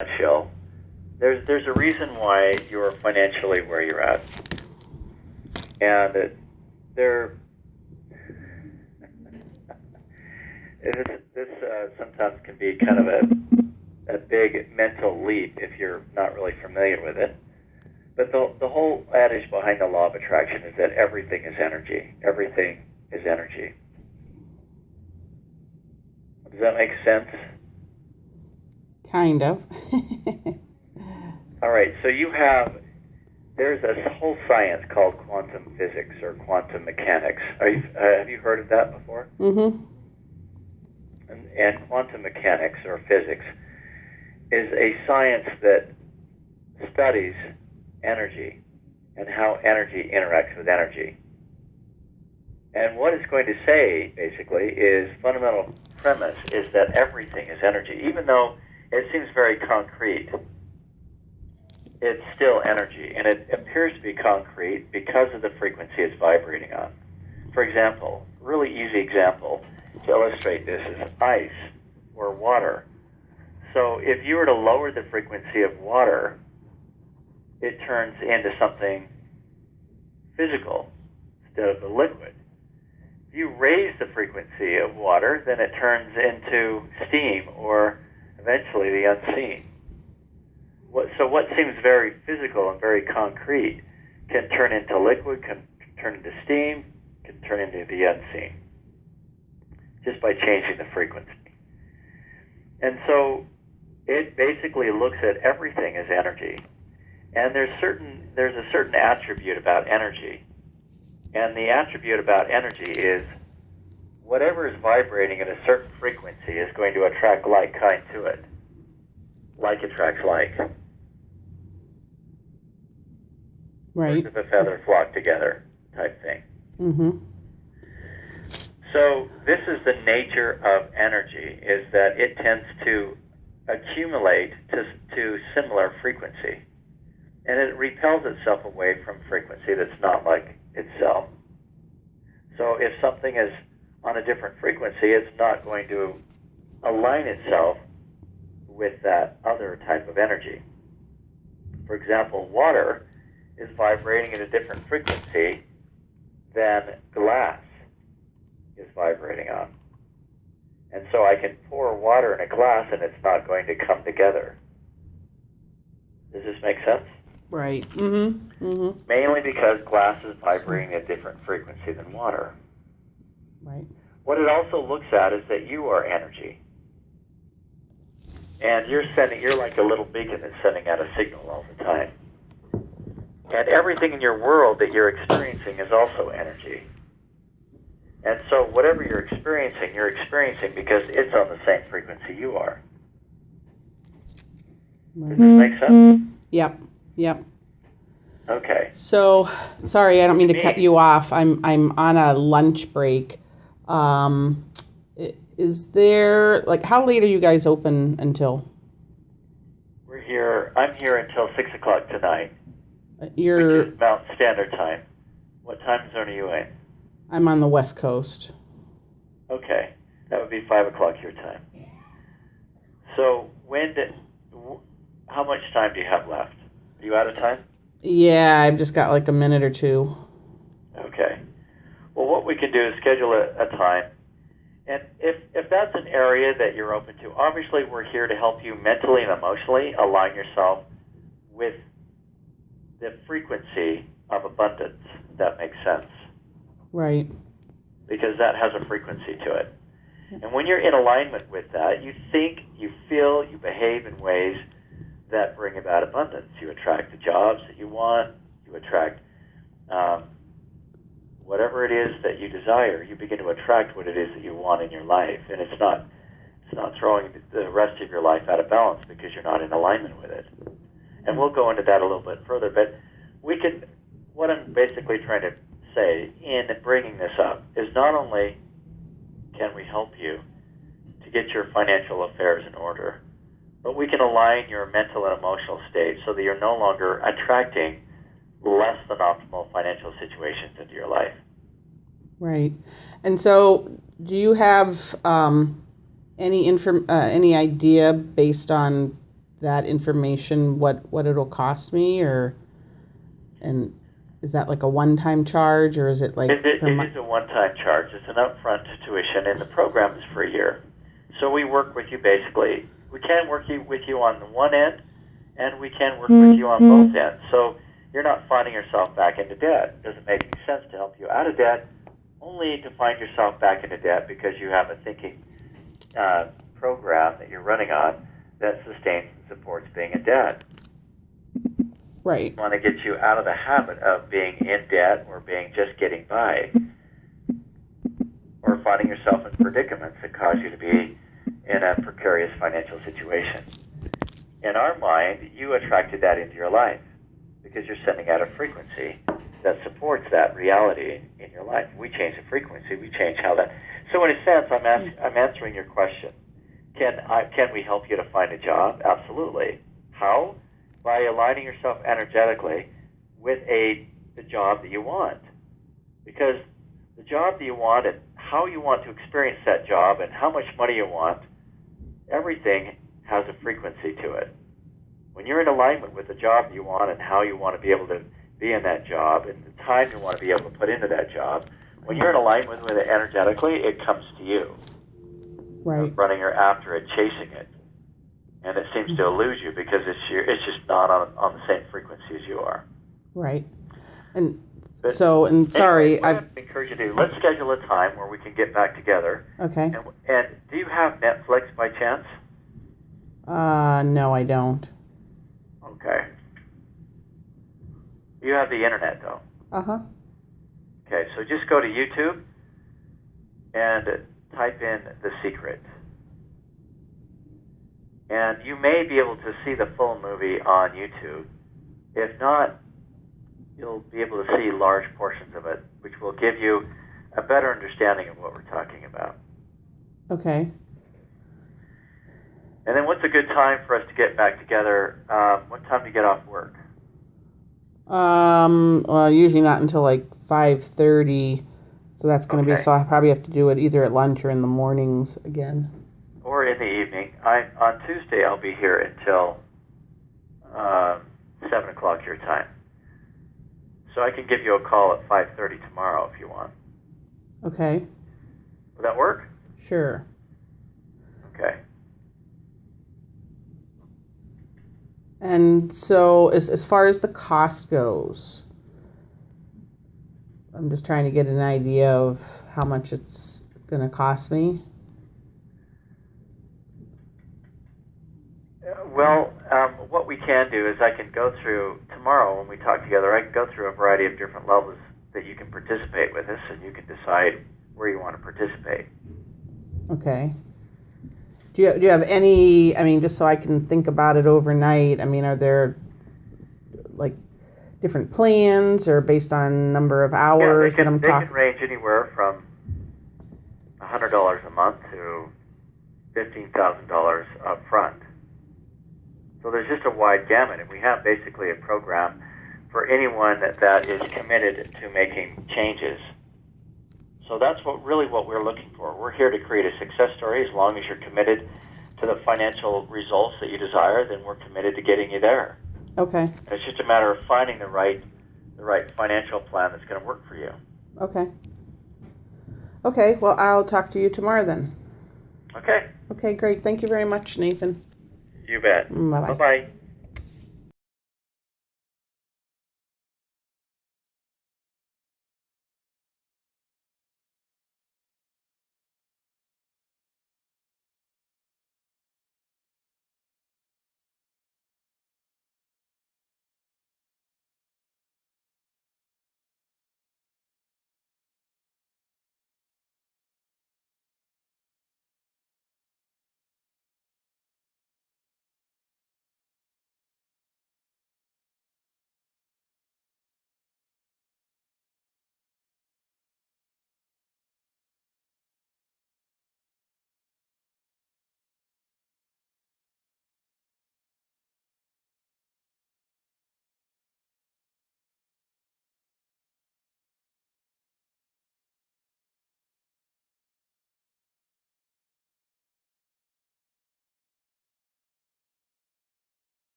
nutshell, there's a reason why you're financially where you're at, and there this sometimes can be kind of a big mental leap if you're not really familiar with it. But the whole adage behind the law of attraction is that everything is energy. Everything is energy. Does that make sense? Kind of. All right, so there's a whole science called quantum physics or quantum mechanics. Have you heard of that before? Mm-hmm. And quantum mechanics or physics is a science that studies energy and how energy interacts with energy. And what it's going to say, basically, is fundamental premise is that everything is energy. Even though it seems very concrete, it's still energy. And it appears to be concrete because of the frequency it's vibrating on. For example, really easy example to illustrate this is ice or water. So if you were to lower the frequency of water, it turns into something physical instead of a liquid. If you raise the frequency of water, then it turns into steam or eventually the unseen. So what seems very physical and very concrete can turn into liquid, can turn into steam, can turn into the unseen, just by changing the frequency. And so it basically looks at everything as energy. And there's a certain attribute about energy. And the attribute about energy is whatever is vibrating at a certain frequency is going to attract like kind to it. Like attracts like. Right. Birds of a feather flock together type thing. Mm-hmm. So this is the nature of energy, is that it tends to accumulate to similar frequency. And it repels itself away from frequency that's not like itself. So if something is on a different frequency, it's not going to align itself with that other type of energy. For example, water is vibrating at a different frequency than glass is vibrating on. And so I can pour water in a glass and it's not going to come together. Does this make sense? Right. Mm-hmm. Mm-hmm. Mainly because glass is vibrating at a different frequency than water. Right. What it also looks at is that you are energy. And you're like a little beacon that's sending out a signal all the time. And everything in your world that you're experiencing is also energy. And so whatever you're experiencing because it's on the same frequency you are. Right. Does this make sense? Yep. Okay. So, sorry, I don't mean to cut you off. I'm on a lunch break. Is there, like, how late are you guys open until? I'm here until 6 o'clock tonight. Which is Mountain Standard Time. What time zone are you in? I'm on the West Coast. Okay. That would be 5 o'clock your time. So how much time do you have left? Are you out of time? Yeah, I've just got like a minute or two. Okay. Well, what we can do is schedule a time. And if that's an area that you're open to, obviously we're here to help you mentally and emotionally align yourself with the frequency of abundance, if that makes sense. Right. Because that has a frequency to it. And when you're in alignment with that, you think, you feel, you behave in ways that bring about abundance. You attract the jobs that you want, you attract whatever it is that you desire. You begin to attract what it is that you want in your life. And it's not throwing the rest of your life out of balance because you're not in alignment with it. And we'll go into that a little bit further, but what I'm basically trying to say in bringing this up is not only can we help you to get your financial affairs in order, but we can align your mental and emotional state so that you're no longer attracting less than optimal financial situations into your life. Right. And so do you have any idea based on that information what it'll cost me, and is that like a one-time charge, or is it like It is a one-time charge. It's an upfront tuition, and the program is for a year. So we work with you basically. We can work with you on the one end, and we can work with you on both ends. So you're not finding yourself back into debt. It doesn't make any sense to help you out of debt, only to find yourself back into debt because you have a thinking program that you're running on that sustains and supports being in debt. Right. We want to get you out of the habit of being in debt or being just getting by, or finding yourself in predicaments that cause you to be in a precarious financial situation. In our mind, you attracted that into your life because you're sending out a frequency that supports that reality in your life. We change the frequency, we change how that. So in a sense, I'm answering your question. Can we help you to find a job? Absolutely. How? By aligning yourself energetically with the job that you want. Because the job that you want and how you want to experience that job and how much money you want, everything has a frequency to it. When you're in alignment with the job that you want and how you want to be able to be in that job and the time you want to be able to put into that job, when you're in alignment with it energetically, it comes to you. Right. Running or after it, chasing it. And it seems to elude you because it's just not on the same frequency as you are. Right. And but sorry, anyway, I encourage you to let's schedule a time where we can get back together. Okay. And do you have Netflix by chance? No, I don't. Okay. You have the internet though. Uh-huh. Okay, so just go to YouTube and type in The Secret. And you may be able to see the full movie on YouTube. If not, you'll be able to see large portions of it, which will give you a better understanding of what we're talking about. Okay. And then what's a good time for us to get back together? What time do you get off work? Well, usually not until like 5:30. So that's going to be, so I probably have to do it either at lunch or in the mornings again. Or in the evening. On Tuesday, I'll be here until 7 o'clock your time. So I can give you a call at 5:30 tomorrow if you want. Okay. Would that work? Sure. Okay. And so as far as the cost goes, I'm just trying to get an idea of how much it's going to cost me. Well, what we can do is I can go through, tomorrow when we talk together, I can go through a variety of different levels that you can participate with us, and you can decide where you want to participate. Okay. Do you have any, I mean, just so I can think about it overnight, I mean, are there like different plans or based on number of hours that I'm talking? They can range anywhere from $100 a month to $15,000 up front. So there's just a wide gamut, and we have basically a program for anyone that is committed to making changes. So that's what we're looking for. We're here to create a success story. As long as you're committed to the financial results that you desire, then we're committed to getting you there. Okay. And it's just a matter of finding the right financial plan that's going to work for you. Okay. Okay, well, I'll talk to you tomorrow then. Okay. Okay, great. Thank you very much, Nathan. You bet. Bye-bye. Bye-bye.